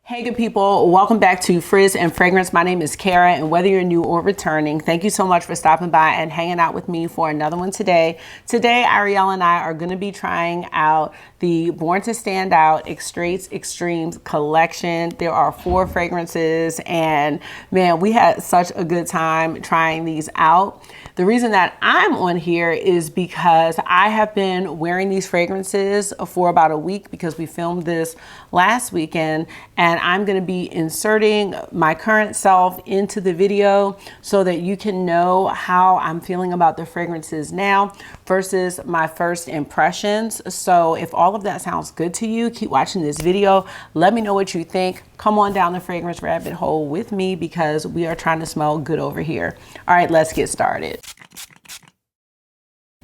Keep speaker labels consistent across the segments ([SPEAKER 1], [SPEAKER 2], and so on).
[SPEAKER 1] Hey good people, welcome back to Frizz and Fragrance. My name is Kara, and whether you're new or returning, thank you so much for stopping by and hanging out with me for another one today. Today, Arielle and I are going to be trying out the Born to Stand Out Extrate Extremes collection. There are 4 fragrances, and man, we had such a good time trying these out. The reason that I'm on here is because I have been wearing these fragrances for about a week because we filmed this last weekend, and I'm going to be inserting my current self into the video so that you can know how I'm feeling about the fragrances now versus my first impressions. So if all of that sounds good to you, keep watching this video. Let me know what you think. Come on down the fragrance rabbit hole with me because we are trying to smell good over here. All right, let's get started.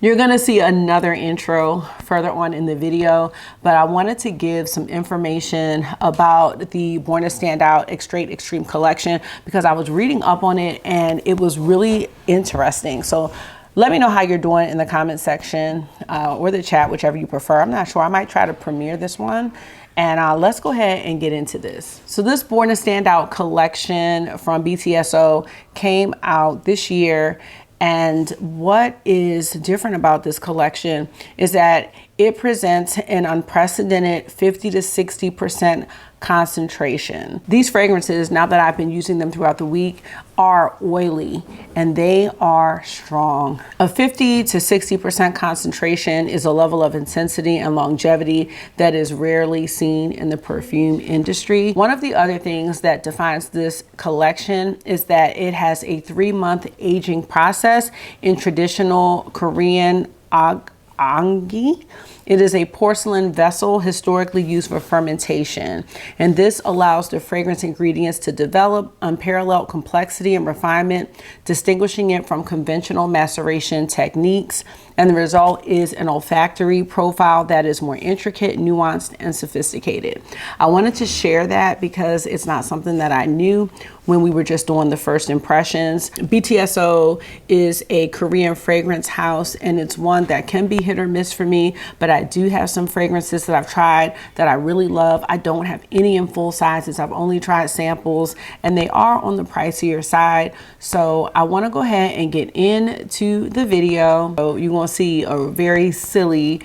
[SPEAKER 1] You're gonna see another intro further on in the video, but I wanted to give some information about the Born to Stand Out Extrate Extreme collection because I was reading up on it and it was really interesting. So let me know how you're doing in the comment section or the chat, whichever you prefer. I'm not sure, I might try to premiere this one. And let's go ahead and get into this. So this Born to Stand Out collection from BTSO came out this year. And what is different about this collection is that it presents an unprecedented 50 to 60% concentration. These fragrances, now that I've been using them throughout the week, are oily and they are strong. A 50 to 60% concentration is a level of intensity and longevity that is rarely seen in the perfume industry. One of the other things that defines this collection is that it has a 3-month aging process in traditional Korean angi. It is a porcelain vessel historically used for fermentation, and this allows the fragrance ingredients to develop unparalleled complexity and refinement, distinguishing it from conventional maceration techniques. And the result is an olfactory profile that is more intricate, nuanced, and sophisticated. I wanted to share that because it's not something that I knew when we were just doing the first impressions. BTSO is a Korean fragrance house, and it's one that can be hit or miss for me, but I do have some fragrances that I've tried that I really love. I don't have any in full sizes. I've only tried samples, and they are on the pricier side. So I want to go ahead and get into the video. So you're going to see a very silly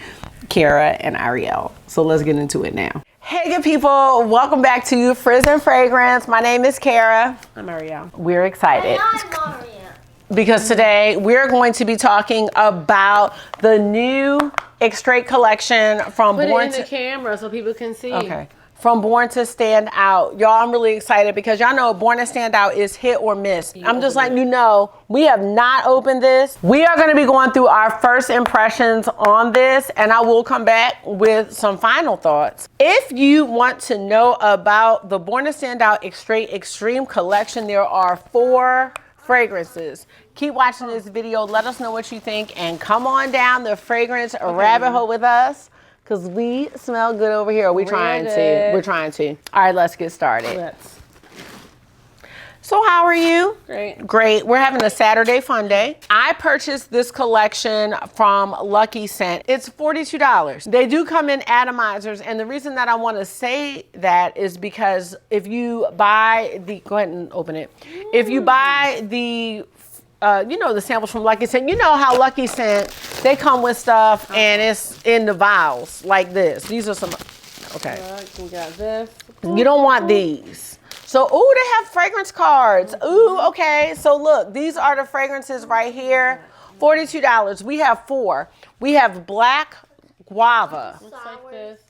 [SPEAKER 1] Kara and Arielle. So let's get into it now. Hey good people, welcome back to Frizz and Fragrance. My name is Kara. I'm Arielle. We're excited because today we're going to be talking about the new Extrait collection from
[SPEAKER 2] Born to... Put it in the camera so people can see.
[SPEAKER 1] Okay. From Born to Stand Out. Y'all, I'm really excited because y'all know Born to Stand Out is hit or miss. I'm just letting you know, we have not opened this. We are gonna be going through our first impressions on this, and I will come back with some final thoughts. If you want to know about the Born to Stand Out Extrate Extreme collection, there are 4 fragrances. Keep watching this video, let us know what you think, and come on down the fragrance rabbit hole with us. Because we smell good over here. We're trying to. We're trying to. All right, let's get started. So how are you?
[SPEAKER 2] Great.
[SPEAKER 1] Great. We're having a Saturday fun day. I purchased this collection from Lucky Scent. It's $42. They do come in atomizers. And the reason that I want to say that is because if you buy the, go ahead and open it. If you buy the you know, the samples from Lucky Scent. You know how Lucky Scent, they come with stuff and it's in the vials like this. These are some, okay.
[SPEAKER 2] We got this.
[SPEAKER 1] You don't want these. So, ooh, they have fragrance cards. Ooh, okay. So look, these are the fragrances right here. $42. We have 4. We have Black Guava.
[SPEAKER 2] Looks like this.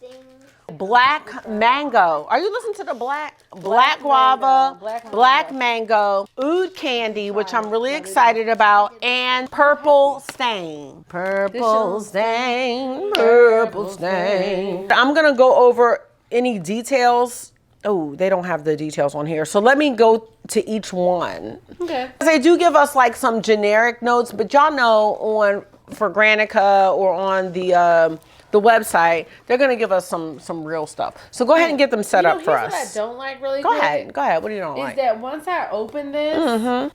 [SPEAKER 1] Black Mango. Are you listening to the Black Guava, Black Mango, Oud Candy, which I'm really excited about, and Purple Stain. Purple Stain, Purple Stain. I'm gonna go over any details. Oh, they don't have the details on here. So let me go to each one.
[SPEAKER 2] Okay.
[SPEAKER 1] They do give us like some generic notes, but y'all know on for Granica or on the website, they're gonna give us some real stuff. So go ahead and get them set up for us.
[SPEAKER 2] What I don't like really
[SPEAKER 1] Go ahead. What do you don't like?
[SPEAKER 2] Is that once I open this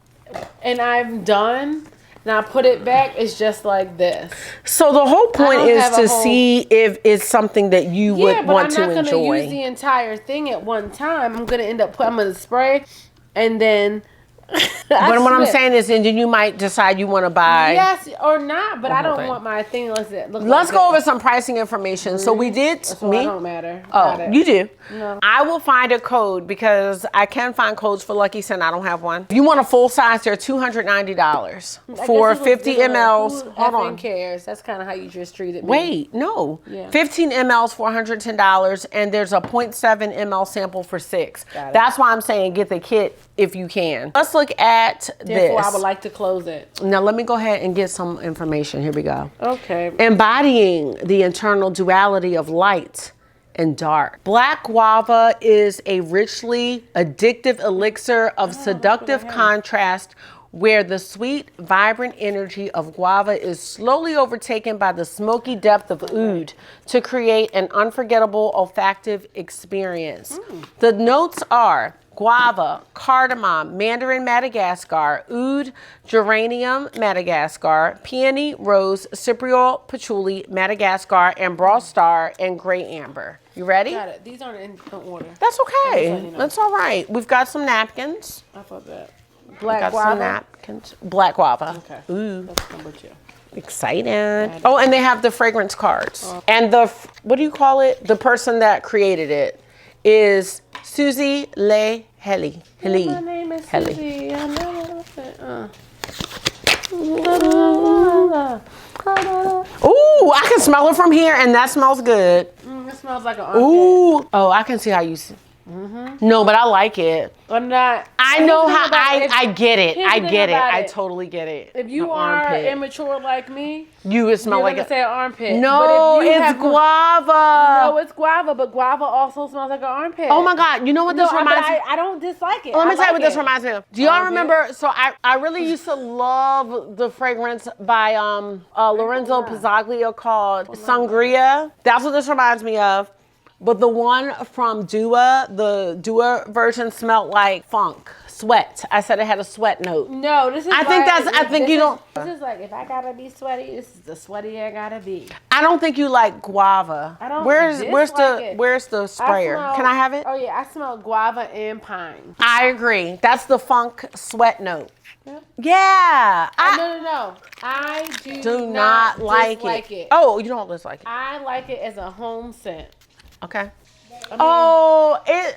[SPEAKER 2] and I'm done, Now put it back. It's just like this.
[SPEAKER 1] So the whole point
[SPEAKER 2] don't
[SPEAKER 1] is
[SPEAKER 2] have a
[SPEAKER 1] to
[SPEAKER 2] whole-
[SPEAKER 1] see if it's something that you would want to
[SPEAKER 2] I'm not
[SPEAKER 1] enjoy.
[SPEAKER 2] gonna use the entire thing at one time. I'm gonna end up I'm gonna spray, and then.
[SPEAKER 1] But what I'm saying is, and then you might decide you want to buy.
[SPEAKER 2] Yes or not, but I don't
[SPEAKER 1] thing.
[SPEAKER 2] want my thing.
[SPEAKER 1] Let's go over some pricing information. So we did
[SPEAKER 2] So
[SPEAKER 1] me.
[SPEAKER 2] it don't matter.
[SPEAKER 1] Oh,
[SPEAKER 2] Got it.
[SPEAKER 1] you do.
[SPEAKER 2] No.
[SPEAKER 1] I will find a code because I can find codes for Lucky Scent. I don't have one. If you want a full size, they're $290 for 50 mLs. Hold on.
[SPEAKER 2] Cares? That's kind of how you just treated me.
[SPEAKER 1] Wait, no.
[SPEAKER 2] Yeah.
[SPEAKER 1] 15 mLs for $110, and there's a 0.7 ml sample for $6.
[SPEAKER 2] Got it.
[SPEAKER 1] That's why I'm saying get the kit if you can. Let's look at
[SPEAKER 2] Therefore,
[SPEAKER 1] this.
[SPEAKER 2] I would like to close it.
[SPEAKER 1] Now let me go ahead and get some information. Here we go.
[SPEAKER 2] Okay.
[SPEAKER 1] Embodying the internal duality of light and dark. Black Guava is a richly addictive elixir of seductive contrast where the sweet, vibrant energy of guava is slowly overtaken by the smoky depth of oud to create an unforgettable olfactive experience. The notes are guava, cardamom, mandarin Madagascar, oud, geranium Madagascar, peony, rose, cypriol, patchouli, Madagascar, and brass star, and gray amber. You ready?
[SPEAKER 2] Got it. These aren't in order.
[SPEAKER 1] That's okay.
[SPEAKER 2] letting you know.
[SPEAKER 1] That's all right. We've got some napkins.
[SPEAKER 2] I thought that.
[SPEAKER 1] Got
[SPEAKER 2] Black
[SPEAKER 1] some
[SPEAKER 2] guava.
[SPEAKER 1] napkins. Black guava.
[SPEAKER 2] Okay.
[SPEAKER 1] Ooh,
[SPEAKER 2] That's number 2.
[SPEAKER 1] excited. Oh, and they have the fragrance cards. And the, what do you call it? The person that created it is Susie Le Helly.
[SPEAKER 2] My name is
[SPEAKER 1] Helly.
[SPEAKER 2] Susie. I know it.
[SPEAKER 1] Ooh, I can smell it from here, and that smells good.
[SPEAKER 2] It smells like an armpit.
[SPEAKER 1] Ooh. Oh, I can see how you see. No, but I like it.
[SPEAKER 2] I'm not.
[SPEAKER 1] I know how,
[SPEAKER 2] I
[SPEAKER 1] I get it.
[SPEAKER 2] here's
[SPEAKER 1] I
[SPEAKER 2] the thing
[SPEAKER 1] get it.
[SPEAKER 2] about
[SPEAKER 1] I
[SPEAKER 2] it.
[SPEAKER 1] totally get it.
[SPEAKER 2] If you
[SPEAKER 1] The
[SPEAKER 2] are
[SPEAKER 1] armpit.
[SPEAKER 2] immature like me,
[SPEAKER 1] You would smell
[SPEAKER 2] you're
[SPEAKER 1] like
[SPEAKER 2] gonna
[SPEAKER 1] a
[SPEAKER 2] say an armpit.
[SPEAKER 1] No,
[SPEAKER 2] But if you
[SPEAKER 1] it's
[SPEAKER 2] have
[SPEAKER 1] guava.
[SPEAKER 2] No, it's guava, but guava also smells like an armpit.
[SPEAKER 1] Oh my God, you know what this reminds me?
[SPEAKER 2] I don't dislike it.
[SPEAKER 1] Let me
[SPEAKER 2] I
[SPEAKER 1] tell you
[SPEAKER 2] like
[SPEAKER 1] what this
[SPEAKER 2] it.
[SPEAKER 1] reminds me of. Do y'all
[SPEAKER 2] Okay.
[SPEAKER 1] remember? So I really used to love the fragrance by Lorenzo Pizzaglio called Sangria. That's what this reminds me of. But the one from Dua, the Dua version smelled like funk, sweat. I said it had a sweat note.
[SPEAKER 2] No, this is.
[SPEAKER 1] I think that's- I think you don't-
[SPEAKER 2] This is like if I gotta be sweaty, this is the sweaty I gotta be.
[SPEAKER 1] I don't think you like guava.
[SPEAKER 2] I don't
[SPEAKER 1] Where's
[SPEAKER 2] dislike
[SPEAKER 1] the sprayer? Can I have it?
[SPEAKER 2] Oh yeah, I smell guava and pine.
[SPEAKER 1] I agree. That's the funk sweat note.
[SPEAKER 2] Yep.
[SPEAKER 1] Yeah.
[SPEAKER 2] No. I
[SPEAKER 1] do not like
[SPEAKER 2] dislike
[SPEAKER 1] it. Oh, you don't dislike it.
[SPEAKER 2] I like it as a home scent.
[SPEAKER 1] Okay.
[SPEAKER 2] I mean,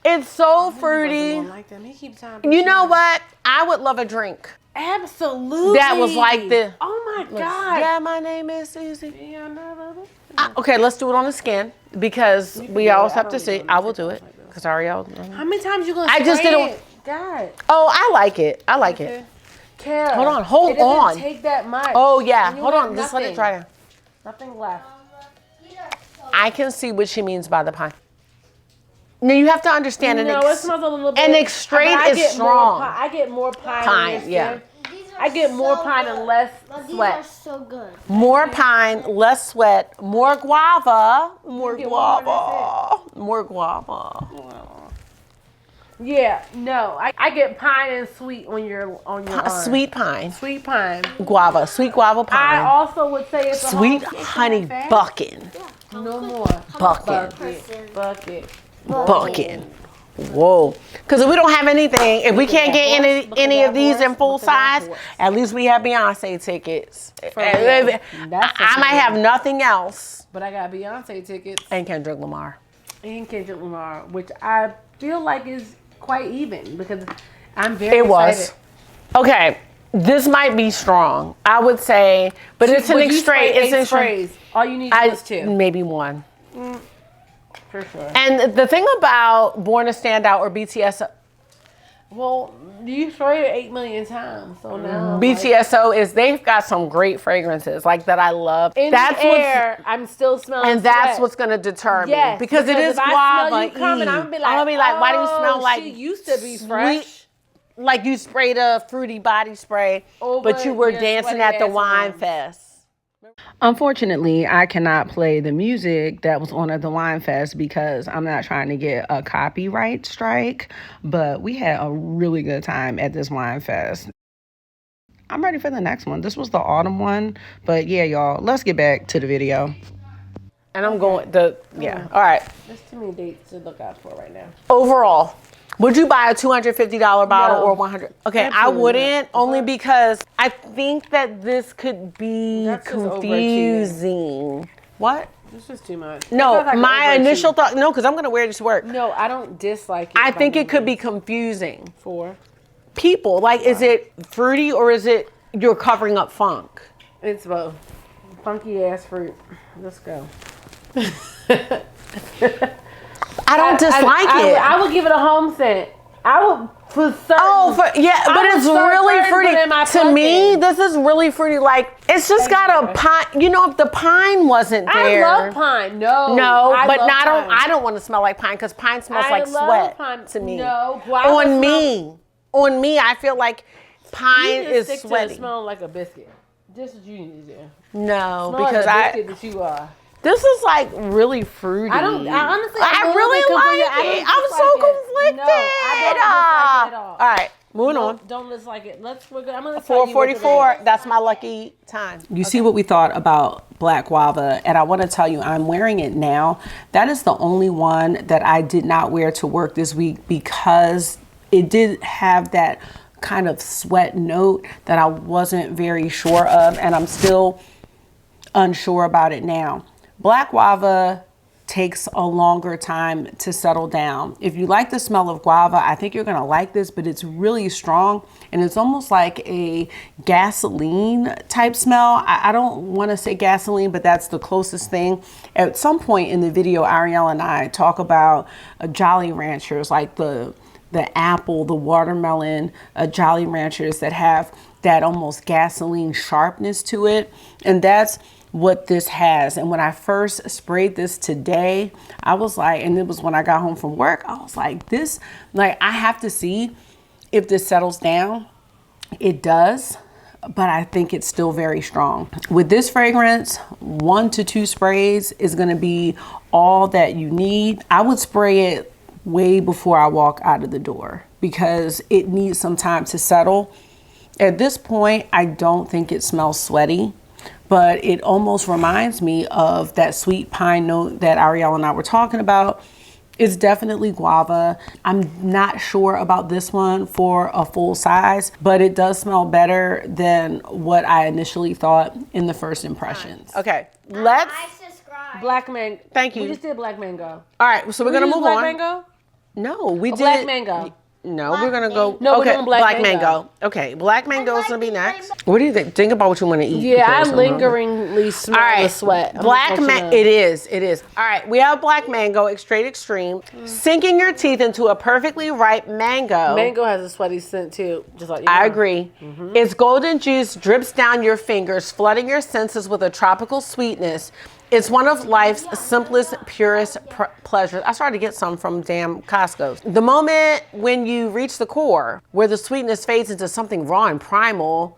[SPEAKER 1] It's so fruity.
[SPEAKER 2] like them. He keeps trying.
[SPEAKER 1] You know what? I would love a drink
[SPEAKER 2] Absolutely.
[SPEAKER 1] that was like this.
[SPEAKER 2] Oh my God.
[SPEAKER 1] Yeah, my name is Susie.
[SPEAKER 2] Yeah, no.
[SPEAKER 1] Okay, let's do it on the skin because we
[SPEAKER 2] do
[SPEAKER 1] always
[SPEAKER 2] it.
[SPEAKER 1] have
[SPEAKER 2] I
[SPEAKER 1] to
[SPEAKER 2] don't
[SPEAKER 1] see.
[SPEAKER 2] even
[SPEAKER 1] I
[SPEAKER 2] know
[SPEAKER 1] will
[SPEAKER 2] if
[SPEAKER 1] do
[SPEAKER 2] it's
[SPEAKER 1] it
[SPEAKER 2] like this.
[SPEAKER 1] because Arielle.
[SPEAKER 2] How many times you gonna?
[SPEAKER 1] I just
[SPEAKER 2] spray
[SPEAKER 1] didn't-
[SPEAKER 2] it? God.
[SPEAKER 1] Oh, I like it. I like it.
[SPEAKER 2] Kara,
[SPEAKER 1] Hold on, hold
[SPEAKER 2] it doesn't
[SPEAKER 1] on.
[SPEAKER 2] Take that much.
[SPEAKER 1] Oh yeah,
[SPEAKER 2] And you
[SPEAKER 1] hold
[SPEAKER 2] have
[SPEAKER 1] on. Just let it
[SPEAKER 2] nothing.
[SPEAKER 1] dry.
[SPEAKER 2] Nothing left.
[SPEAKER 1] I can see what she means by the pine. Now you have to understand
[SPEAKER 2] No, it smells a little bit.
[SPEAKER 1] an extrait
[SPEAKER 2] but I
[SPEAKER 1] is
[SPEAKER 2] get
[SPEAKER 1] strong.
[SPEAKER 2] I get more pine.
[SPEAKER 1] Pine,
[SPEAKER 2] in this
[SPEAKER 1] yeah.
[SPEAKER 2] skin. I get more pine and less
[SPEAKER 3] These
[SPEAKER 2] sweat.
[SPEAKER 3] are so good.
[SPEAKER 1] More pine, less sweat, more guava, more
[SPEAKER 2] get one more,
[SPEAKER 1] guava, more guava.
[SPEAKER 2] Yeah, no, I get pine and sweet on your arm.
[SPEAKER 1] Sweet pine,
[SPEAKER 2] Sweet pine.
[SPEAKER 1] guava, sweet guava
[SPEAKER 2] I
[SPEAKER 1] pine,
[SPEAKER 2] also would say it's a
[SPEAKER 1] sweet
[SPEAKER 2] whole
[SPEAKER 1] honey
[SPEAKER 2] bucket.
[SPEAKER 1] bucking,
[SPEAKER 2] No more.
[SPEAKER 1] bucking,
[SPEAKER 2] Bucket.
[SPEAKER 1] bucking. Whoa! Because if we don't have anything, if we can't get any of these in full size, at least we have Beyonce tickets. I might have nothing else.
[SPEAKER 2] But I got Beyonce tickets
[SPEAKER 1] And Kendrick Lamar.
[SPEAKER 2] and Kendrick Lamar, which I feel like is quite even because I'm very
[SPEAKER 1] It was.
[SPEAKER 2] excited.
[SPEAKER 1] Okay, this might be strong. I would say, but it's an
[SPEAKER 2] Would you
[SPEAKER 1] extrait.
[SPEAKER 2] spray
[SPEAKER 1] It's an
[SPEAKER 2] 8
[SPEAKER 1] extrait.
[SPEAKER 2] sprays? All you need is 2.
[SPEAKER 1] Maybe one.
[SPEAKER 2] For sure.
[SPEAKER 1] And the thing about Born to Stand Out or BTS,
[SPEAKER 2] Well, you sprayed it 8 million times, so now
[SPEAKER 1] BTSO is they've got some great fragrances like that I love.
[SPEAKER 2] in
[SPEAKER 1] That's
[SPEAKER 2] the air, I'm still smelling.
[SPEAKER 1] and that's
[SPEAKER 2] sweat.
[SPEAKER 1] what's gonna deter me
[SPEAKER 2] Yes,
[SPEAKER 1] because it is
[SPEAKER 2] if I
[SPEAKER 1] guava.
[SPEAKER 2] smell you coming, I'm gonna be like,
[SPEAKER 1] why do you smell
[SPEAKER 2] oh,
[SPEAKER 1] like
[SPEAKER 2] she used to be
[SPEAKER 1] sweet-
[SPEAKER 2] fresh?
[SPEAKER 1] Like you sprayed a fruity body spray,
[SPEAKER 2] Over
[SPEAKER 1] but you were
[SPEAKER 2] your
[SPEAKER 1] dancing
[SPEAKER 2] sweaty
[SPEAKER 1] at the
[SPEAKER 2] ass
[SPEAKER 1] wine
[SPEAKER 2] arms.
[SPEAKER 1] fest.
[SPEAKER 4] Unfortunately, I cannot play the music that was on at the Wine Fest because I'm not trying to get a copyright strike, but we had a really good time at this Wine Fest. I'm ready for the next one. This was the autumn one. But yeah, y'all, let's get back to the video. And I'm going yeah. All right.
[SPEAKER 2] There's too many dates to look out for right now.
[SPEAKER 1] Overall, would you buy a $250 bottle or 100? Okay,
[SPEAKER 2] Absolutely
[SPEAKER 1] I wouldn't,
[SPEAKER 2] not.
[SPEAKER 1] only because I think that this could be
[SPEAKER 2] That's just
[SPEAKER 1] confusing. What?
[SPEAKER 2] This is too much.
[SPEAKER 1] No,
[SPEAKER 2] Like
[SPEAKER 1] my initial thought, no, because I'm going to wear this to work.
[SPEAKER 2] No, I don't dislike it.
[SPEAKER 1] I think it could be confusing.
[SPEAKER 2] For?
[SPEAKER 1] People, like, is it fruity or is it you're covering up funk?
[SPEAKER 2] It's both. Funky ass fruit. Let's go.
[SPEAKER 1] I don't dislike it.
[SPEAKER 2] I would give it a home scent. I would for certain.
[SPEAKER 1] Oh, but it's really fruity. To me, this is really fruity. Like, it's just got a pine. You know, if the pine wasn't there.
[SPEAKER 2] I love pine. No,
[SPEAKER 1] but I don't want to smell like pine because pine smells like sweat to me.
[SPEAKER 2] No,
[SPEAKER 1] on me, I feel like pine is sweaty.
[SPEAKER 2] Smelling like a biscuit. This is what you need to do.
[SPEAKER 1] No,
[SPEAKER 2] smell
[SPEAKER 1] because
[SPEAKER 2] like a biscuit that you are.
[SPEAKER 1] This is like really fruity.
[SPEAKER 2] I honestly,
[SPEAKER 1] I really like it. I'm so conflicted.
[SPEAKER 2] No, I don't dislike it at all.
[SPEAKER 1] All right, moving on.
[SPEAKER 2] Don't dislike it. We're good. I'm gonna
[SPEAKER 1] 4:44. That's my lucky time. You see what we thought about Black Guava, and I want to tell you, I'm wearing it now. That is the only one that I did not wear to work this week because it did have that kind of sweat note that I wasn't very sure of, and I'm still unsure about it now. Black Guava takes a longer time to settle down. If you like the smell of guava, I think you're gonna like this, but it's really strong and it's almost like a gasoline type smell. I don't wanna say gasoline, but that's the closest thing. At some point in the video, Arielle and I talk about Jolly Ranchers, like the apple, the watermelon Jolly Ranchers that have that almost gasoline sharpness to it. And that's what this has. And when I first sprayed this today, I was like, and it was when I got home from work, I was like, this, like, I have to see if this settles down. It does, but I think it's still very strong. With this fragrance, 1 to 2 sprays is gonna be all that you need. I would spray it way before I walk out of the door because it needs some time to settle. At this point, I don't think it smells sweaty, but it almost reminds me of that sweet pine note that Arielle and I were talking about. It's definitely guava. I'm not sure about this one for a full size, but it does smell better than what I initially thought in the first impressions. Okay, let's...
[SPEAKER 2] Black mango.
[SPEAKER 1] Thank you.
[SPEAKER 2] We just did black mango.
[SPEAKER 1] All right, so we're gonna move on.
[SPEAKER 2] Black mango?
[SPEAKER 1] No, we did.
[SPEAKER 2] Black mango.
[SPEAKER 1] No, we're gonna go.
[SPEAKER 2] No,
[SPEAKER 1] okay,
[SPEAKER 2] we're doing black mango.
[SPEAKER 1] Okay, black mango is gonna be next. What do you think? Think about what you want to eat.
[SPEAKER 2] Yeah, I lingeringly smell the sweat.
[SPEAKER 1] Black mango. It is. All right, we have black mango, Extrait Extreme, sinking your teeth into a perfectly ripe mango.
[SPEAKER 2] Mango has a sweaty scent too, just like you know.
[SPEAKER 1] I agree. Its golden juice drips down your fingers, flooding your senses with a tropical sweetness. It's one of life's simplest, purest pleasures. I started to get some from damn Costco. The moment when you reach the core, where the sweetness fades into something raw and primal,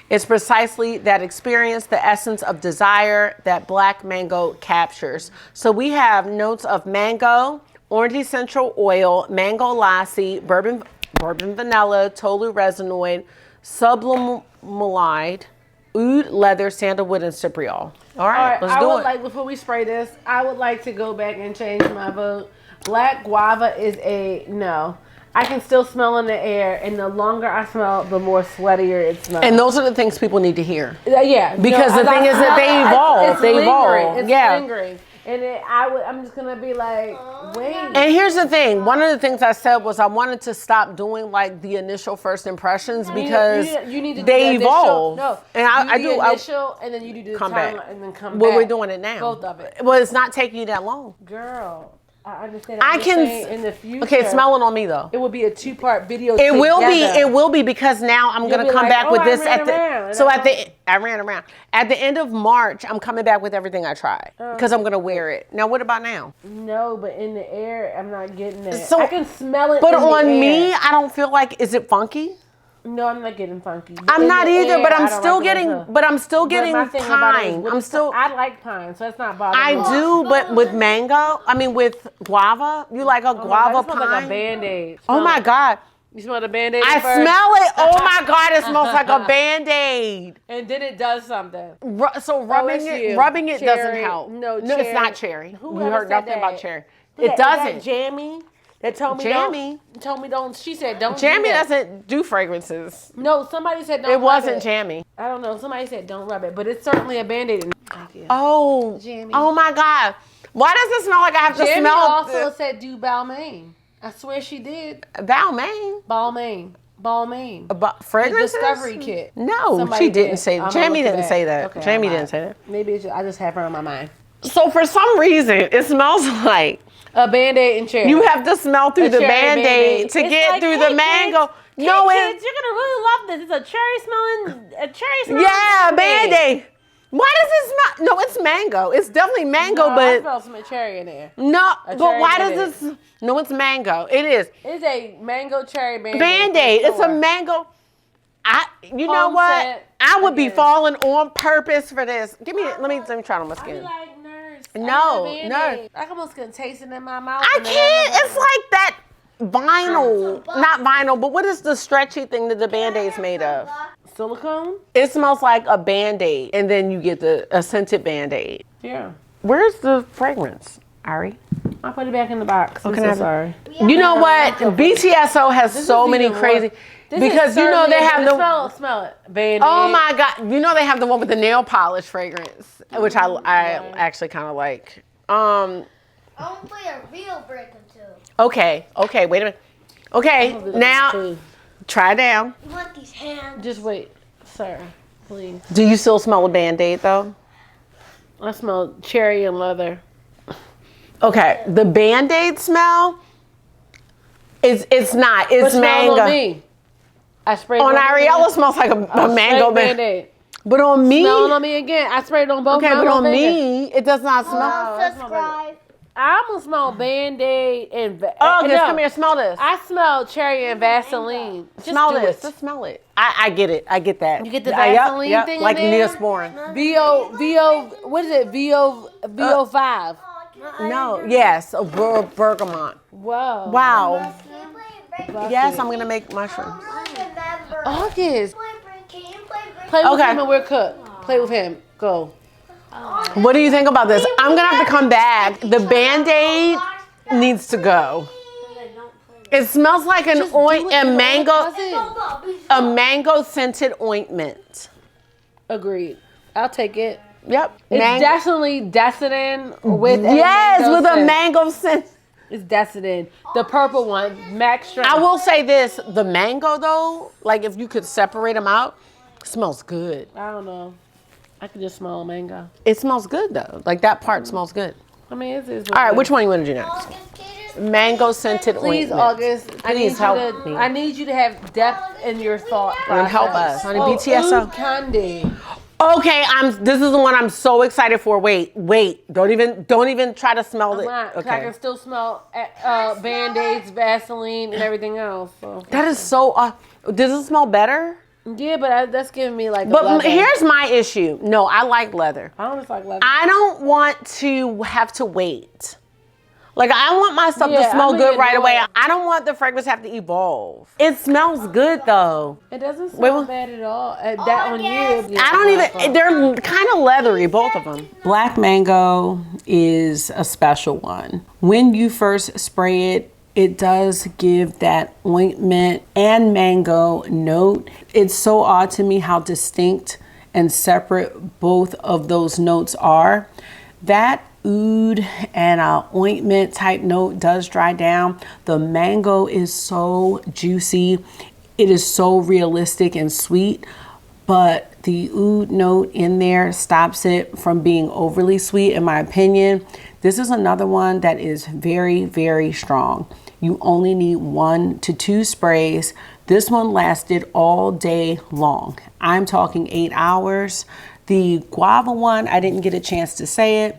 [SPEAKER 1] it's precisely that experience, the essence of desire that black mango captures. So we have notes of mango, orange essential oil, mango lassi, bourbon vanilla, tolu resinoid, sublimolide, oud leather, sandalwood, and cypriol. All right, let's do it.
[SPEAKER 2] Before we spray this, I would like to go back and change my vote. Black guava is a no. I can still smell in the air, and the longer I smell, the more sweatier it smells.
[SPEAKER 1] And those are the things people need to hear.
[SPEAKER 2] Yeah.
[SPEAKER 1] Because the thing is that they evolve. They evolve.
[SPEAKER 2] It's lingering. And I'm just going to be like, wait.
[SPEAKER 1] And here's the thing. One of the things I said was I wanted to stop doing like the initial first impressions because
[SPEAKER 2] you need to
[SPEAKER 1] they evolve.
[SPEAKER 2] No,
[SPEAKER 1] and I do.
[SPEAKER 2] Initial, and then you do the
[SPEAKER 1] come
[SPEAKER 2] time
[SPEAKER 1] back.
[SPEAKER 2] and then come
[SPEAKER 1] well,
[SPEAKER 2] back.
[SPEAKER 1] We're doing it now.
[SPEAKER 2] Both of it.
[SPEAKER 1] Well, it's not taking you that long.
[SPEAKER 2] Girl, I understand.
[SPEAKER 1] I can
[SPEAKER 2] in the future.
[SPEAKER 1] Okay, smell it on me though.
[SPEAKER 2] It will be a 2-part video.
[SPEAKER 1] It will be because now I'm gonna come back with this at the. So I ran around. At the end of March, I'm coming back with everything I tried because I'm gonna wear it. Now, what about now?
[SPEAKER 2] No, but in the air, I'm not getting that.
[SPEAKER 1] So
[SPEAKER 2] I can smell it.
[SPEAKER 1] But on me, I don't feel like. Is it funky?
[SPEAKER 2] No, I'm not getting funky.
[SPEAKER 1] I'm not either, but I'm still getting. But I'm still getting pine. I'm still.
[SPEAKER 2] I like pine, so it's not bothering me.
[SPEAKER 1] I do, but with mango, with guava, you like a guava pine?
[SPEAKER 2] Like a Band-Aid.
[SPEAKER 1] Oh my God.
[SPEAKER 2] You smell the Band-Aid
[SPEAKER 1] I
[SPEAKER 2] first?
[SPEAKER 1] smell it. Oh my God, it smells like a Band-Aid.
[SPEAKER 2] And then it does something.
[SPEAKER 1] So rubbing it doesn't
[SPEAKER 2] Cherry.
[SPEAKER 1] help.
[SPEAKER 2] No,
[SPEAKER 1] it's
[SPEAKER 2] cherry.
[SPEAKER 1] not cherry.
[SPEAKER 2] Whoever
[SPEAKER 1] You heard
[SPEAKER 2] said
[SPEAKER 1] nothing about
[SPEAKER 2] that?
[SPEAKER 1] cherry.
[SPEAKER 2] Is
[SPEAKER 1] It
[SPEAKER 2] that
[SPEAKER 1] doesn't.
[SPEAKER 2] Jamie? That told me
[SPEAKER 1] Jamie?
[SPEAKER 2] Told me don't. She said don't.
[SPEAKER 1] Jamie
[SPEAKER 2] do that.
[SPEAKER 1] doesn't do fragrances.
[SPEAKER 2] No, somebody said don't.
[SPEAKER 1] It
[SPEAKER 2] rub
[SPEAKER 1] wasn't
[SPEAKER 2] it.
[SPEAKER 1] Jamie.
[SPEAKER 2] I don't know. Somebody said don't rub it, but it's certainly a Band-Aid. Thank you.
[SPEAKER 1] Oh,
[SPEAKER 2] Jamie.
[SPEAKER 1] Oh my God. Why does it smell like I have to
[SPEAKER 2] Jamie
[SPEAKER 1] smell?
[SPEAKER 2] also said do Balmain. I swear she did.
[SPEAKER 1] Balmain.
[SPEAKER 2] Balmain.
[SPEAKER 1] About fragrances?
[SPEAKER 2] The Discovery Kit.
[SPEAKER 1] No,
[SPEAKER 2] Somebody
[SPEAKER 1] she didn't
[SPEAKER 2] did.
[SPEAKER 1] say
[SPEAKER 2] I'm
[SPEAKER 1] that.
[SPEAKER 2] gonna
[SPEAKER 1] Jamie
[SPEAKER 2] look at
[SPEAKER 1] didn't say that.
[SPEAKER 2] Okay,
[SPEAKER 1] Jamie
[SPEAKER 2] I
[SPEAKER 1] didn't
[SPEAKER 2] lied.
[SPEAKER 1] say that.
[SPEAKER 2] Maybe it's just, I just have her on my mind.
[SPEAKER 1] So for some reason, it smells like
[SPEAKER 2] A Band-Aid and cherry.
[SPEAKER 1] you have to smell through the
[SPEAKER 2] cherry
[SPEAKER 1] Band-Aid
[SPEAKER 2] Band-Aid.
[SPEAKER 1] to
[SPEAKER 2] It's
[SPEAKER 1] get
[SPEAKER 2] like,
[SPEAKER 1] through
[SPEAKER 2] hey,
[SPEAKER 1] the mango.
[SPEAKER 2] kids,
[SPEAKER 1] No,
[SPEAKER 2] kids, you're gonna really love this. It's a cherry smelling
[SPEAKER 1] yeah,
[SPEAKER 2] Band-Aid.
[SPEAKER 1] Band-Aid. Why does it smell? No, it's mango. It's definitely mango,
[SPEAKER 2] No, I
[SPEAKER 1] but
[SPEAKER 2] smell some cherry in there.
[SPEAKER 1] no.
[SPEAKER 2] A
[SPEAKER 1] But
[SPEAKER 2] cherry
[SPEAKER 1] why
[SPEAKER 2] Band-Aid.
[SPEAKER 1] does this? No, it's mango. It is
[SPEAKER 2] It's a mango cherry Band-Aid.
[SPEAKER 1] Band-Aid.
[SPEAKER 2] for
[SPEAKER 1] It's a
[SPEAKER 2] sure.
[SPEAKER 1] mango. You know
[SPEAKER 2] Home
[SPEAKER 1] what?
[SPEAKER 2] scent.
[SPEAKER 1] I would be
[SPEAKER 2] Okay.
[SPEAKER 1] falling on purpose for this. Let me try it on my
[SPEAKER 2] I be
[SPEAKER 1] skin.
[SPEAKER 2] like, nurse.
[SPEAKER 1] No,
[SPEAKER 2] I need a
[SPEAKER 1] no.
[SPEAKER 2] Band-Aid. I almost can taste it in my mouth.
[SPEAKER 1] I
[SPEAKER 2] and then
[SPEAKER 1] can't.
[SPEAKER 2] never-
[SPEAKER 1] It's like that vinyl, not vinyl, but what is the stretchy thing that the Band-Aid's made of?
[SPEAKER 2] Silicone?
[SPEAKER 1] It smells like a Band-Aid, and then you get a scented Band-Aid.
[SPEAKER 2] Yeah.
[SPEAKER 1] Where's the fragrance, Ari?
[SPEAKER 2] I put it back in the box. I'm
[SPEAKER 1] can I
[SPEAKER 2] so
[SPEAKER 1] have it?
[SPEAKER 2] sorry.
[SPEAKER 1] You know what? BTSO has so
[SPEAKER 2] is
[SPEAKER 1] many
[SPEAKER 2] even
[SPEAKER 1] crazy.
[SPEAKER 2] This
[SPEAKER 1] Because
[SPEAKER 2] is
[SPEAKER 1] you know they
[SPEAKER 2] certainly-
[SPEAKER 1] have the.
[SPEAKER 2] smell it. Band-Aid.
[SPEAKER 1] Oh my God! You know they have the one with the nail polish fragrance, which I actually kind of like.
[SPEAKER 3] I want to play a real break until.
[SPEAKER 1] Okay, wait a minute. Okay, now try down.
[SPEAKER 3] You want these hands?
[SPEAKER 2] Just wait, sir, please.
[SPEAKER 1] Do you still smell a Band-Aid though?
[SPEAKER 2] I smell cherry and leather.
[SPEAKER 1] Okay, the Band-Aid smell. It's not. It's
[SPEAKER 2] But smell
[SPEAKER 1] mango.
[SPEAKER 2] on me. I sprayed
[SPEAKER 1] On
[SPEAKER 2] it
[SPEAKER 1] Ariella, it smells like a mango Band-Aid.
[SPEAKER 2] Band-Aid.
[SPEAKER 1] But on me,
[SPEAKER 2] Smell it on me again. I sprayed it on both.
[SPEAKER 1] okay,
[SPEAKER 2] my
[SPEAKER 1] but on
[SPEAKER 2] fingers.
[SPEAKER 1] me, it does not smell.
[SPEAKER 2] that's not
[SPEAKER 3] Subscribe.
[SPEAKER 2] I almost smell Band-Aid and.
[SPEAKER 1] Oh,
[SPEAKER 2] no,
[SPEAKER 1] yes, come here, smell this.
[SPEAKER 2] I smell cherry and Vaseline. Just
[SPEAKER 1] Smell
[SPEAKER 2] do
[SPEAKER 1] this.
[SPEAKER 2] it.
[SPEAKER 1] Just smell it. I get it. I get that.
[SPEAKER 2] You get the
[SPEAKER 1] Yep,
[SPEAKER 2] Vaseline
[SPEAKER 1] yep,
[SPEAKER 2] thing in
[SPEAKER 1] like
[SPEAKER 2] there?
[SPEAKER 1] Neosporin.
[SPEAKER 2] What is it? VO5.
[SPEAKER 1] No, yes, a bergamot.
[SPEAKER 2] Whoa.
[SPEAKER 1] Wow.
[SPEAKER 3] Can you play a break?
[SPEAKER 1] Yes, I'm gonna make mushrooms.
[SPEAKER 3] I remember.
[SPEAKER 2] August.
[SPEAKER 3] Can you play break?
[SPEAKER 2] Play with
[SPEAKER 1] Okay.
[SPEAKER 2] him and we're cooked. Play with him. Go.
[SPEAKER 1] What do you think about this? I'm gonna have to come back. The Band-Aid needs to go. It smells like an a mango scented ointment.
[SPEAKER 2] Agreed. I'll take it.
[SPEAKER 1] Yep.
[SPEAKER 2] It's definitely Desitin with a
[SPEAKER 1] yes,
[SPEAKER 2] mango
[SPEAKER 1] with a
[SPEAKER 2] scent.
[SPEAKER 1] mango scent.
[SPEAKER 2] It's Desitin. The purple one, Max Strength.
[SPEAKER 1] I will say this: the mango, though, like if you could separate them out, smells good.
[SPEAKER 2] I don't know. I can just smell a mango.
[SPEAKER 1] It smells good though. Like that part smells good.
[SPEAKER 2] I mean, it's
[SPEAKER 1] All right, which one you want to do next? Mango scented
[SPEAKER 2] Please,
[SPEAKER 1] ointment.
[SPEAKER 2] August.
[SPEAKER 1] I need help.
[SPEAKER 2] I need you to have depth in your thought
[SPEAKER 1] And
[SPEAKER 2] process.
[SPEAKER 1] help us, honey.
[SPEAKER 2] Oh,
[SPEAKER 1] BTSO.
[SPEAKER 2] Oud Candy.
[SPEAKER 1] Okay, this is the one I'm so excited for. Wait. Don't even try to smell it.
[SPEAKER 2] I
[SPEAKER 1] Okay.
[SPEAKER 2] can still smell Band-Aids, Vaseline, and everything else. So.
[SPEAKER 1] That is so. Does it smell better?
[SPEAKER 2] Yeah, but that's giving me like.
[SPEAKER 1] But
[SPEAKER 2] a leather.
[SPEAKER 1] here's my issue. No, I like leather.
[SPEAKER 2] I don't just like leather.
[SPEAKER 1] I don't want to have to wait. Like I want my stuff to
[SPEAKER 2] Yeah,
[SPEAKER 1] smell
[SPEAKER 2] I'm
[SPEAKER 1] good
[SPEAKER 2] gonna
[SPEAKER 1] right
[SPEAKER 2] do
[SPEAKER 1] away.
[SPEAKER 2] it.
[SPEAKER 1] I don't want the fragrance to have to evolve. It smells good though.
[SPEAKER 2] It doesn't smell bad at all. That on you.
[SPEAKER 1] I don't even. They're kind of leathery, both of them.
[SPEAKER 4] Black mango is a special one. When you first spray it, it does give that ointment and mango note. It's so odd to me how distinct and separate both of those notes are. That oud and ointment type note does dry down. The mango is so juicy. It is so realistic and sweet, but the oud note in there stops it from being overly sweet, in my opinion. This is another one that is very, very strong. You only need 1 to 2 sprays. This one lasted all day long. I'm talking 8 hours. The guava one, I didn't get a chance to say it.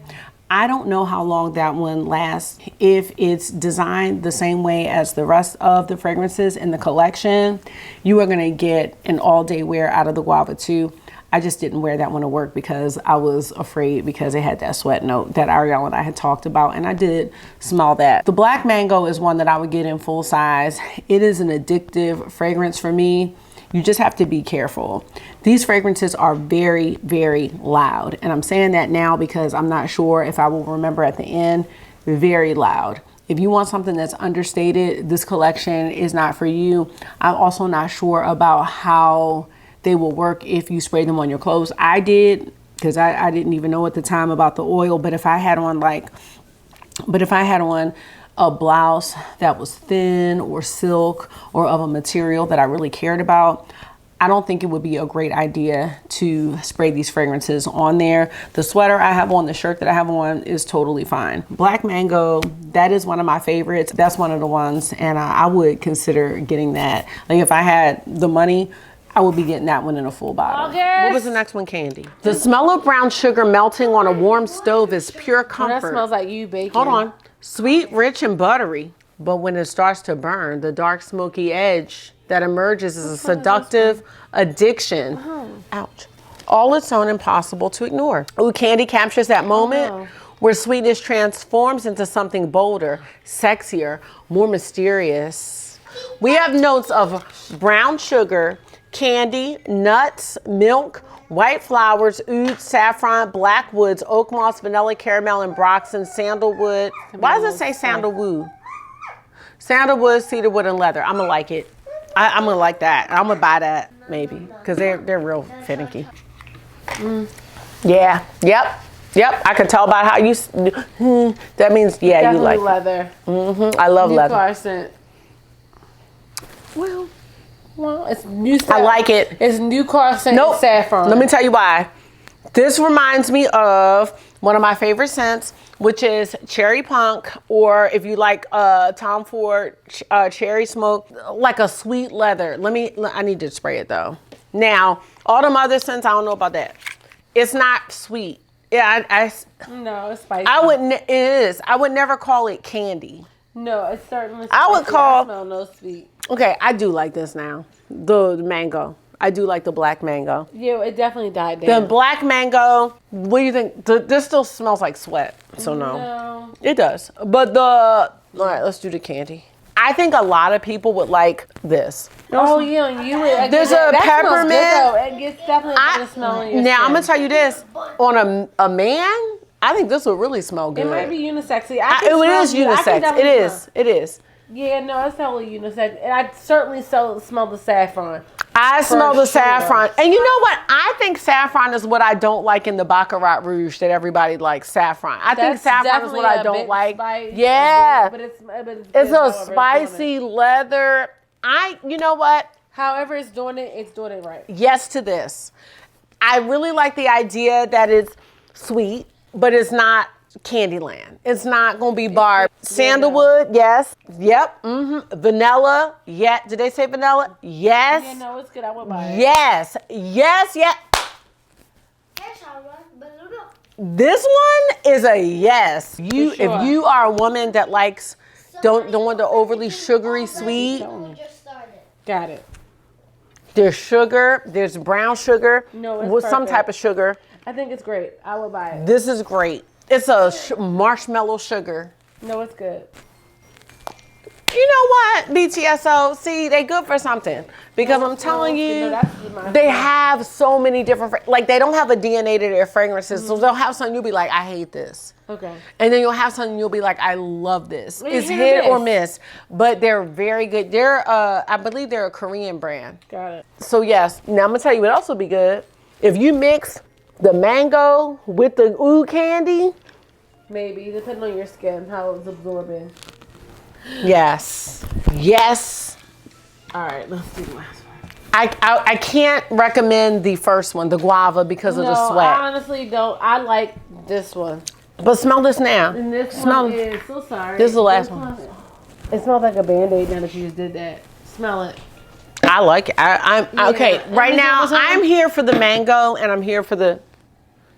[SPEAKER 4] I don't know how long that one lasts. If it's designed the same way as the rest of the fragrances in the collection, you are gonna get an all-day wear out of the guava too.
[SPEAKER 1] I just didn't wear that one to work because I was afraid because it had that sweat note that Arielle and I had talked about, and I did smell that. The Black Mango is one that I would get in full size. It is an addictive fragrance for me. You just have to be careful. These fragrances are very, very loud. And I'm saying that now because I'm not sure if I will remember at the end. Very loud. If you want something that's understated, this collection is not for you. I'm also not sure about how they will work if you spray them on your clothes. I did, because I didn't even know at the time about the oil, but if I had on a blouse that was thin or silk or of a material that I really cared about, I don't think it would be a great idea to spray these fragrances on there. The sweater I have on, the shirt that I have on is totally fine. Black Mango, that is one of my favorites. That's one of the ones, and I would consider getting that. Like if I had the money, I would be getting that one in a full bottle.
[SPEAKER 2] August.
[SPEAKER 1] What was the next one, Candy? The smell of brown sugar melting on a warm stove is pure comfort.
[SPEAKER 2] That smells like you baking.
[SPEAKER 1] Hold on. Sweet, rich, and buttery. But when it starts to burn, the dark smoky edge that emerges is a seductive addiction. Ouch. All its own, impossible to ignore. Oud Candy captures that moment where sweetness transforms into something bolder, sexier, more mysterious. We have notes of brown sugar, candy, nuts, milk, white flowers, oud, saffron, black woods, oak moss, vanilla, caramel, and broxen, sandalwood. Why does it say sandalwood? Sandalwood, cedarwood, and leather. I'm gonna like it. I'm gonna like that. I'm gonna buy that maybe because they're real finicky. Yeah. Yep. I can tell by how you. That means yeah,
[SPEAKER 2] Definitely
[SPEAKER 1] you like
[SPEAKER 2] leather.
[SPEAKER 1] I love
[SPEAKER 2] New
[SPEAKER 1] leather.
[SPEAKER 2] car scent. Well, it's new.
[SPEAKER 1] I like it.
[SPEAKER 2] It's new car scent.
[SPEAKER 1] Nope.
[SPEAKER 2] Saffron.
[SPEAKER 1] Let me tell you why. This reminds me of one of my favorite scents, which is Cherry Punk, or if you like Tom Ford Cherry Smoke, like a sweet leather. I need to spray it though. Now, all them other scents, I don't know about that. It's not sweet. Yeah,
[SPEAKER 2] No, it's spicy.
[SPEAKER 1] it is. I would never call it candy.
[SPEAKER 2] No, it's certainly.
[SPEAKER 1] I would call-
[SPEAKER 2] I smell no sweet.
[SPEAKER 1] Okay, I do like this now. The mango. I do like the Black Mango.
[SPEAKER 2] Yeah, it definitely died
[SPEAKER 1] The
[SPEAKER 2] down.
[SPEAKER 1] Black Mango, what do you think? This still smells like sweat, so no.
[SPEAKER 2] No.
[SPEAKER 1] It does. But all right, let's do the candy. I think a lot of people would like this.
[SPEAKER 2] Oh, yeah, you would.
[SPEAKER 1] There's
[SPEAKER 2] that
[SPEAKER 1] a
[SPEAKER 2] smells good,
[SPEAKER 1] peppermint.
[SPEAKER 2] though. It gets definitely a good smell in your
[SPEAKER 1] Now, I'm
[SPEAKER 2] skin.
[SPEAKER 1] going to tell you this. On a man, I think this would really smell good.
[SPEAKER 2] It might be unisexy.
[SPEAKER 1] It is unisex. It is.
[SPEAKER 2] Yeah, no, it's totally unisex. And I certainly smell the saffron.
[SPEAKER 1] I smell the
[SPEAKER 2] sure.
[SPEAKER 1] saffron. And you know what? I think saffron is what I don't like in the Baccarat Rouge that everybody likes. Saffron. I think saffron is what I don't like. Yeah.
[SPEAKER 2] But it's
[SPEAKER 1] It's
[SPEAKER 2] good,
[SPEAKER 1] a
[SPEAKER 2] however
[SPEAKER 1] spicy leather. You know what?
[SPEAKER 2] However it's doing it right.
[SPEAKER 1] Yes to this. I really like the idea that it's sweet, but it's not Candyland. It's not gonna be Barb. Sandalwood, yes. Yep. Vanilla, yeah. Did they say vanilla? Yes.
[SPEAKER 2] Yeah, no, it's good. I would buy it.
[SPEAKER 1] Yes. This one is a yes.
[SPEAKER 2] For sure.
[SPEAKER 1] If you are a woman that likes don't want the overly sugary sweet.
[SPEAKER 2] Got it.
[SPEAKER 1] There's sugar. There's brown sugar.
[SPEAKER 2] No, it's
[SPEAKER 1] with some
[SPEAKER 2] perfect.
[SPEAKER 1] type of sugar.
[SPEAKER 2] I think it's great. I would buy it.
[SPEAKER 1] This is great. It's a marshmallow sugar.
[SPEAKER 2] No, it's good.
[SPEAKER 1] You know what, BTSO? See, they good for something. Because I'm telling you, they have so many different, like they don't have a DNA to their fragrances. So they'll have something you'll be like, I hate this.
[SPEAKER 2] Okay.
[SPEAKER 1] And then you'll have something you'll be like, I love this. It's
[SPEAKER 2] hit or
[SPEAKER 1] hit or miss. But they're very good. They're, I believe they're a Korean brand.
[SPEAKER 2] Got it.
[SPEAKER 1] So yes, now I'm gonna tell you what else would be good. If you mix the mango with the Oud Candy.
[SPEAKER 2] Maybe, depending on your skin, how it's absorbing.
[SPEAKER 1] Yes.
[SPEAKER 2] All right, let's do the last one.
[SPEAKER 1] I can't recommend the first one, the guava, because of the
[SPEAKER 2] No,
[SPEAKER 1] sweat.
[SPEAKER 2] I honestly don't. I like this one.
[SPEAKER 1] But smell this now.
[SPEAKER 2] And this
[SPEAKER 1] Smell.
[SPEAKER 2] one is, so sorry.
[SPEAKER 1] This is the last one.
[SPEAKER 2] It smells like a Band-Aid now that you just did that. Smell it.
[SPEAKER 1] I like it. I'm okay.
[SPEAKER 2] And
[SPEAKER 1] Right
[SPEAKER 2] this
[SPEAKER 1] now,
[SPEAKER 2] one was on?
[SPEAKER 1] I'm here for the mango, and I'm here for the.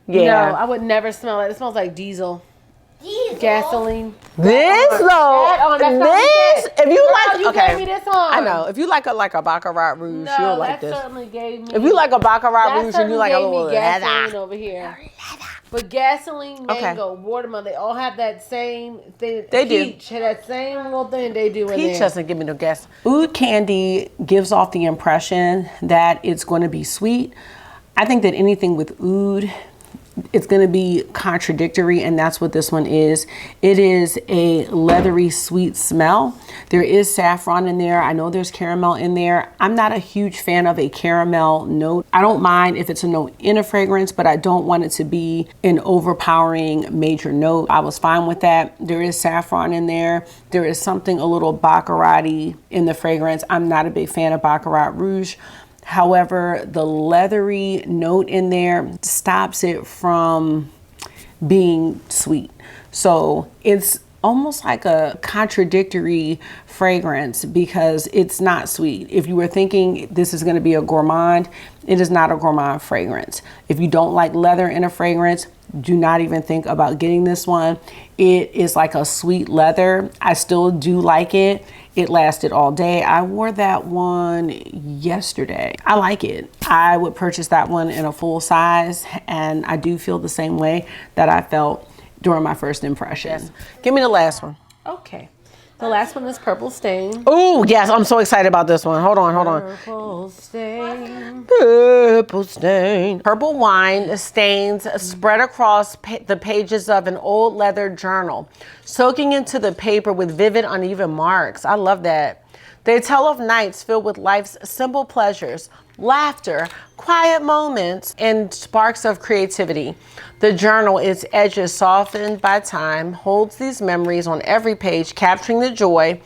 [SPEAKER 1] Yeah.
[SPEAKER 2] No, I would never smell it. It smells like diesel. Gasoline.
[SPEAKER 4] This though,
[SPEAKER 2] that's
[SPEAKER 4] this if you like,
[SPEAKER 2] you
[SPEAKER 4] okay,
[SPEAKER 2] gave me this one.
[SPEAKER 4] I know. If you like a Baccarat Rouge,
[SPEAKER 2] No,
[SPEAKER 4] you'll like
[SPEAKER 2] that
[SPEAKER 4] this.
[SPEAKER 2] certainly gave me.
[SPEAKER 4] If you like a Baccarat
[SPEAKER 2] that
[SPEAKER 4] Rouge and you like a little
[SPEAKER 2] me gasoline
[SPEAKER 4] leather.
[SPEAKER 2] over here. But gasoline, mango, watermelon, they all have that same thing.
[SPEAKER 4] They do.
[SPEAKER 2] Peach, that same little thing they do in
[SPEAKER 4] Peach
[SPEAKER 2] there.
[SPEAKER 4] doesn't give me no gas. Oud Candy gives off the impression that it's going to be sweet. I think that anything with oud, it's going to be contradictory, and that's what this one is. It is a leathery sweet smell. There is saffron in there. I know there's caramel in there. I'm not a huge fan of a caramel note. I don't mind if it's a note in a fragrance, but I don't want it to be an overpowering major note. I was fine with that. There is saffron in there. There is something a little baccarat-y in the fragrance. I'm not a big fan of Baccarat Rouge. However, the leathery note in there stops it from being sweet. So it's almost like a contradictory fragrance because it's not sweet. If you were thinking this is going to be a gourmand, it is not a gourmand fragrance. If you don't like leather in a fragrance, do not even think about getting this one. It is like a sweet leather. I still do like it. It lasted all day. I wore that one yesterday. I like it. I would purchase that one in a full size, and I do feel the same way that I felt during my first impression. Yes. Give me the last one.
[SPEAKER 2] Okay. The last one is Purple Stain.
[SPEAKER 4] Oh, yes, I'm so excited about this one. Hold on.
[SPEAKER 2] Purple Stain.
[SPEAKER 4] Purple stain. Purple wine stains spread across the pages of an old leather journal, soaking into the paper with vivid, uneven marks. I love that. They tell of nights filled with life's simple pleasures, laughter, quiet moments, and sparks of creativity. The journal, its edges softened by time, holds these memories on every page, capturing the joy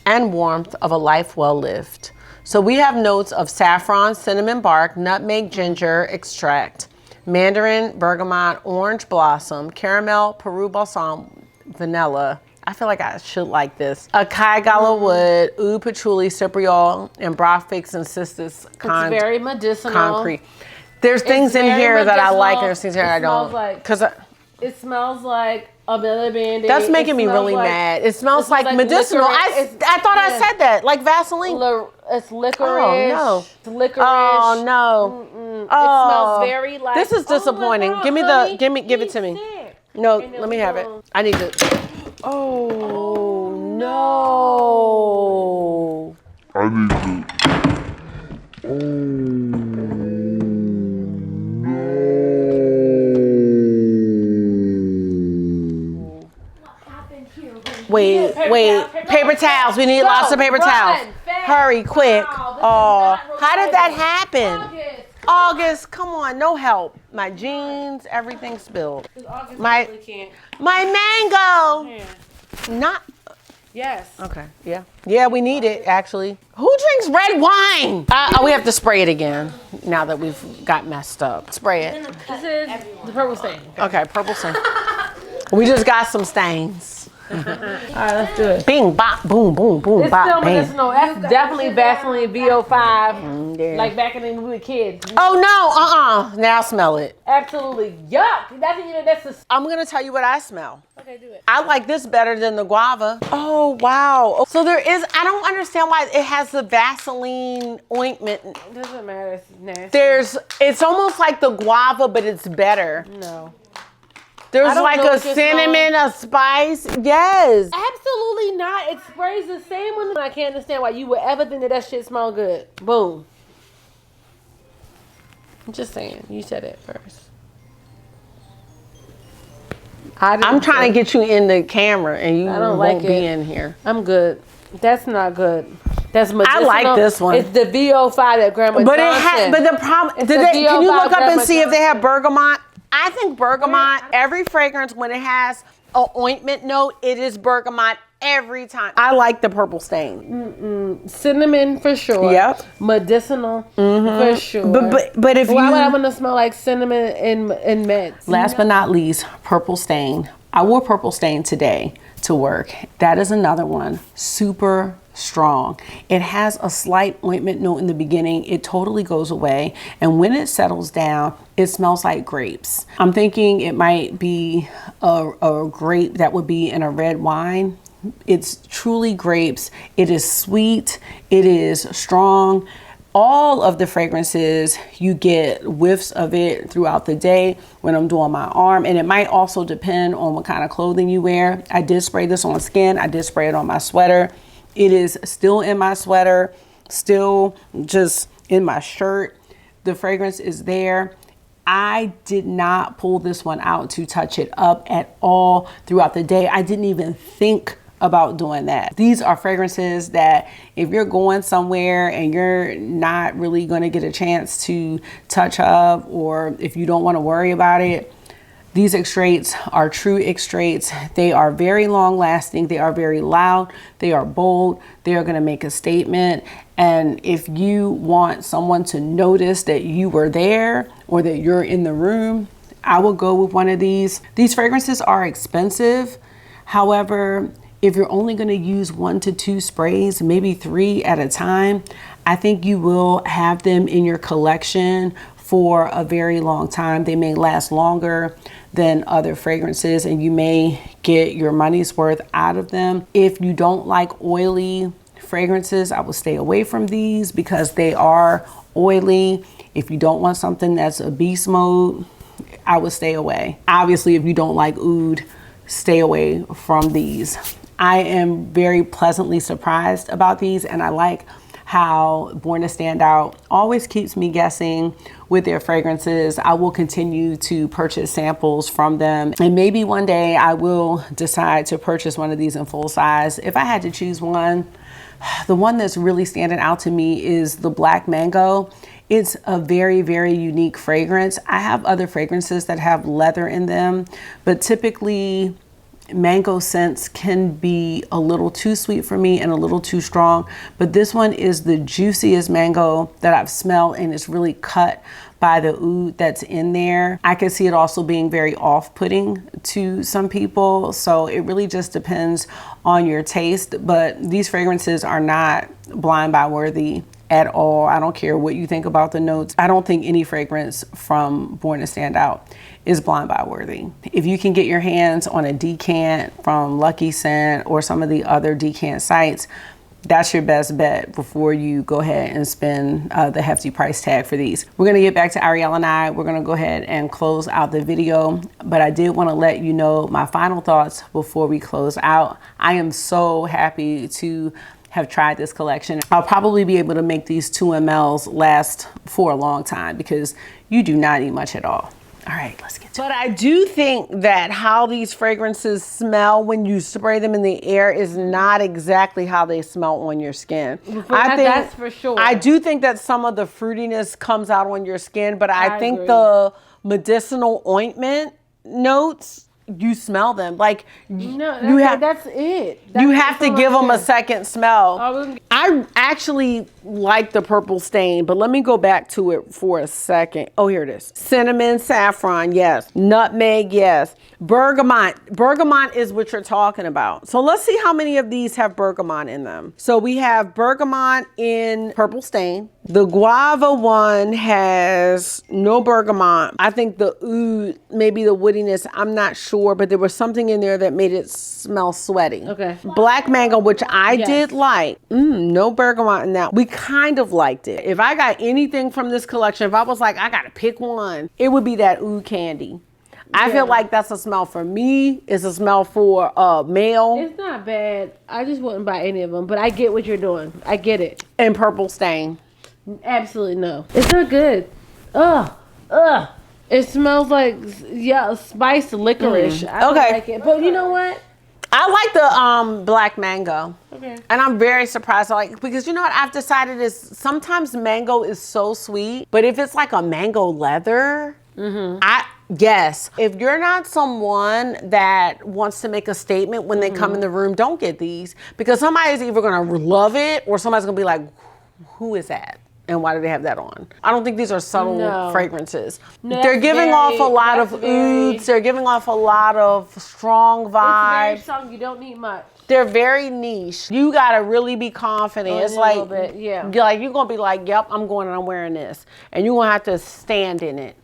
[SPEAKER 4] and warmth of a life well lived. So we have notes of saffron, cinnamon bark, nutmeg, ginger extract, mandarin, bergamot, orange blossom, caramel, Peru balsam, vanilla. I feel like I should like this. Acai gala wood, oud patchouli, cypriol, and brothfix and cistus.
[SPEAKER 2] It's very medicinal.
[SPEAKER 4] Concrete. There's things in here that I like, and there's things here I don't.
[SPEAKER 2] It smells like a Billy Band-Aid.
[SPEAKER 4] That's making me really mad. It smells like medicinal. I thought I said that, like Vaseline.
[SPEAKER 2] It's licorice.
[SPEAKER 4] Oh no.
[SPEAKER 2] It's licorice.
[SPEAKER 4] Oh no.
[SPEAKER 2] It smells very like.
[SPEAKER 4] This is disappointing.
[SPEAKER 2] Oh,
[SPEAKER 4] Give it to me. No, let me have it. I need to. Oh no.
[SPEAKER 5] I need to. Oh no.
[SPEAKER 4] Wait. Paper towels. We need lots of paper towels. Hurry, quick. Oh, how did that happen? August, come on, no help. My jeans, everything spilled. My mango. Not.
[SPEAKER 2] Yes.
[SPEAKER 4] Okay. Yeah. Yeah, we need it actually. Who drinks red wine? We have to spray it again now that we've got messed up. Spray it.
[SPEAKER 2] This is the purple stain.
[SPEAKER 4] Okay, purple stain. We just got some stains.
[SPEAKER 2] All right, let's do it.
[SPEAKER 4] Bing, bop, boom, boom, boom,
[SPEAKER 2] It's
[SPEAKER 4] bop,
[SPEAKER 2] still
[SPEAKER 4] bang.
[SPEAKER 2] medicinal. That's definitely Vaseline VO5.
[SPEAKER 4] Yeah.
[SPEAKER 2] Like back in the we were kids.
[SPEAKER 4] Oh no, now smell it.
[SPEAKER 2] Absolutely yuck. That's
[SPEAKER 4] I'm gonna tell you what I smell.
[SPEAKER 2] okay. Do it.
[SPEAKER 4] I like this better than the guava. Oh wow. So there is, I don't understand why it has the Vaseline ointment.
[SPEAKER 2] It doesn't matter. It's nasty.
[SPEAKER 4] It's almost like the guava, but it's better.
[SPEAKER 2] No.
[SPEAKER 4] There's
[SPEAKER 2] don't
[SPEAKER 4] like
[SPEAKER 2] know
[SPEAKER 4] a
[SPEAKER 2] what you're
[SPEAKER 4] cinnamon, a spice. Yes.
[SPEAKER 2] Absolutely not. It sprays the same one. I can't understand why you would ever think that shit smell good. Boom. I'm just saying. You said it first.
[SPEAKER 4] I'm trying to get you in the camera and you
[SPEAKER 2] don't
[SPEAKER 4] won't
[SPEAKER 2] like
[SPEAKER 4] be
[SPEAKER 2] it.
[SPEAKER 4] in here.
[SPEAKER 2] I'm good. That's not good. That's medicinal.
[SPEAKER 4] I like this one.
[SPEAKER 2] It's the VO5 that Grandma
[SPEAKER 4] But
[SPEAKER 2] Johnson.
[SPEAKER 4] but the problem,
[SPEAKER 2] It's
[SPEAKER 4] can
[SPEAKER 2] the
[SPEAKER 4] you
[SPEAKER 2] VO5
[SPEAKER 4] look up and
[SPEAKER 2] Grandma
[SPEAKER 4] see if they have
[SPEAKER 2] Johnson.
[SPEAKER 4] bergamot? I think bergamot, every fragrance when it has an ointment note, it is bergamot every time. I like the purple stain.
[SPEAKER 2] Cinnamon for sure.
[SPEAKER 4] Yep.
[SPEAKER 2] Medicinal for sure.
[SPEAKER 4] But if
[SPEAKER 2] Why would I
[SPEAKER 4] you,
[SPEAKER 2] want to smell like cinnamon in meds?
[SPEAKER 4] last but not least, purple stain. I wore Purple Stain today to work. That is another one, super strong. It has a slight ointment note in the beginning. It totally goes away. And when it settles down, it smells like grapes. I'm thinking it might be a grape that would be in a red wine. It's truly grapes. It is sweet. It is strong. All of the fragrances, you get whiffs of it throughout the day when I'm doing my arm. And it might also depend on what kind of clothing you wear. I did spray this on skin. I did spray it on my sweater. It is still in my sweater, still just in my shirt. The fragrance is there. I did not pull this one out to touch it up at all throughout the day. I didn't even think about doing that. These are fragrances that if you're going somewhere and you're not really going to get a chance to touch up, or if you don't want to worry about it, these extraits are true extraits. They are very long lasting. They are very loud. They are bold. They are going to make a statement. And if you want someone to notice that you were there or that you're in the room, I will go with one of these. These fragrances are expensive. However, if you're only going to use 1 to 2 sprays, maybe 3 at a time, I think you will have them in your collection for a very long time. They may last longer than other fragrances and you may get your money's worth out of them. If you don't like oily fragrances, I will stay away from these because they are oily. If you don't want something that's a beast mode, I would stay away. Obviously, if you don't like oud, stay away from these. I am very pleasantly surprised about these, and I like how Born to Stand Out always keeps me guessing with their fragrances. I will continue to purchase samples from them, and maybe one day I will decide to purchase one of these in full size. If I had to choose one, the one that's really standing out to me is the Black Mango. It's a very, very unique fragrance. I have other fragrances that have leather in them, but typically mango scents can be a little too sweet for me and a little too strong, but this one is the juiciest mango that I've smelled, and it's really cut by the oud that's in there. I can see it also being very off-putting to some people, so it really just depends on your taste. But these fragrances are not blind buy worthy at all. I don't care what you think about the notes. I don't think any fragrance from Born to Stand Out is blind buy worthy. If you can get your hands on a decant from Lucky Scent or some of the other decant sites, that's your best bet before you go ahead and spend the hefty price tag for these. We're gonna get back to Arielle and I. We're gonna go ahead and close out the video, but I did wanna let you know my final thoughts before we close out. I am so happy to have tried this collection. I'll probably be able to make these 2 mLs last for a long time because you do not need much at all. All right, let's get to it. But I do think that how these fragrances smell when you spray them in the air is not exactly how they smell on your skin.
[SPEAKER 2] That's for sure.
[SPEAKER 4] I do think that some of the fruitiness comes out on your skin, but I think
[SPEAKER 2] agree.
[SPEAKER 4] the medicinal ointment notes, you smell them. Like,
[SPEAKER 2] that's it.
[SPEAKER 4] You have to give them a second smell.
[SPEAKER 2] Oh,
[SPEAKER 4] I actually like the Purple Stain, but let me go back to it for a second. Oh, here it is. Cinnamon, saffron, yes. Nutmeg, yes. Bergamot. Bergamot is what you're talking about. So let's see how many of these have bergamot in them. So we have bergamot in Purple Stain. The Guava one has no bergamot. I think the oud, maybe the woodiness, I'm not sure, but there was something in there that made it smell sweaty.
[SPEAKER 2] Okay.
[SPEAKER 4] Black Mango, which I did like. No bergamot in that. We kind of liked it. If I got anything from this collection, if I was like, I gotta pick one, it would be that Oud Candy. I feel like that's a smell for me. It's a smell for a male.
[SPEAKER 2] It's not bad. I just wouldn't buy any of them, but I get what you're doing. I get it.
[SPEAKER 4] And Purple Stain.
[SPEAKER 2] Absolutely no. It's not good. Ugh. It smells like, spiced licorice. I don't like it. But you know what?
[SPEAKER 4] I like the Black Mango.
[SPEAKER 2] Okay.
[SPEAKER 4] And I'm very surprised, because you know what I've decided is sometimes mango is so sweet, but if it's like a mango leather, yes. If you're not someone that wants to make a statement when they come in the room, don't get these, because somebody's either gonna love it or somebody's gonna be like, who is that?
[SPEAKER 1] And why do they have that on? I don't think these are subtle fragrances.
[SPEAKER 2] No,
[SPEAKER 1] they're giving off a lot of
[SPEAKER 2] that's very-
[SPEAKER 1] ouds. They're giving off a lot of strong
[SPEAKER 2] It's very
[SPEAKER 1] vibes.
[SPEAKER 2] strong. You don't need much.
[SPEAKER 1] They're very niche. You gotta really be confident. It's
[SPEAKER 2] A
[SPEAKER 1] like,
[SPEAKER 2] little bit, yeah.
[SPEAKER 1] you're gonna be like, yep, I'm going and I'm wearing this. And you're gonna have to stand in it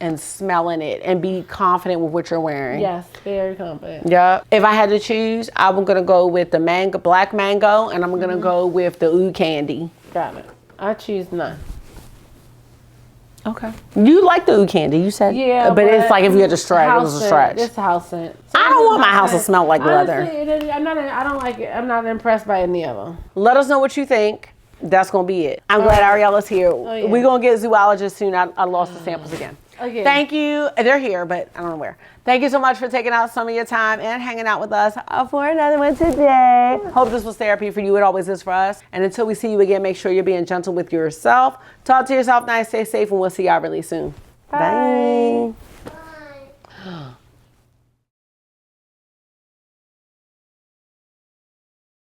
[SPEAKER 1] and smell in it and be confident with what you're wearing.
[SPEAKER 2] Yes, very confident.
[SPEAKER 1] Yeah. If I had to choose, I'm gonna go with the mango, black mango, and I'm gonna go with the Oud Candy.
[SPEAKER 2] Got it. I choose none.
[SPEAKER 1] Okay. You like the Oud Candy, you said?
[SPEAKER 2] Yeah,
[SPEAKER 1] But it's like if you had to stretch, it was a stretch.
[SPEAKER 2] It's house scent.
[SPEAKER 1] I don't want my house to smell like leather.
[SPEAKER 2] Honestly, I don't like it. I'm not impressed by any of them.
[SPEAKER 1] Let us know what you think. That's gonna be it. I'm glad Ariella's here.
[SPEAKER 2] yeah.
[SPEAKER 1] We're gonna get zoologists soon. I lost the samples again.
[SPEAKER 2] Okay.
[SPEAKER 1] Thank you. They're here, but I don't know where. Thank you so much for taking out some of your time and hanging out with us for another one today. Hope this was therapy for you. It always is for us. And until we see you again, make sure you're being gentle with yourself. Talk to yourself nice, stay safe, and we'll see y'all really soon. Bye.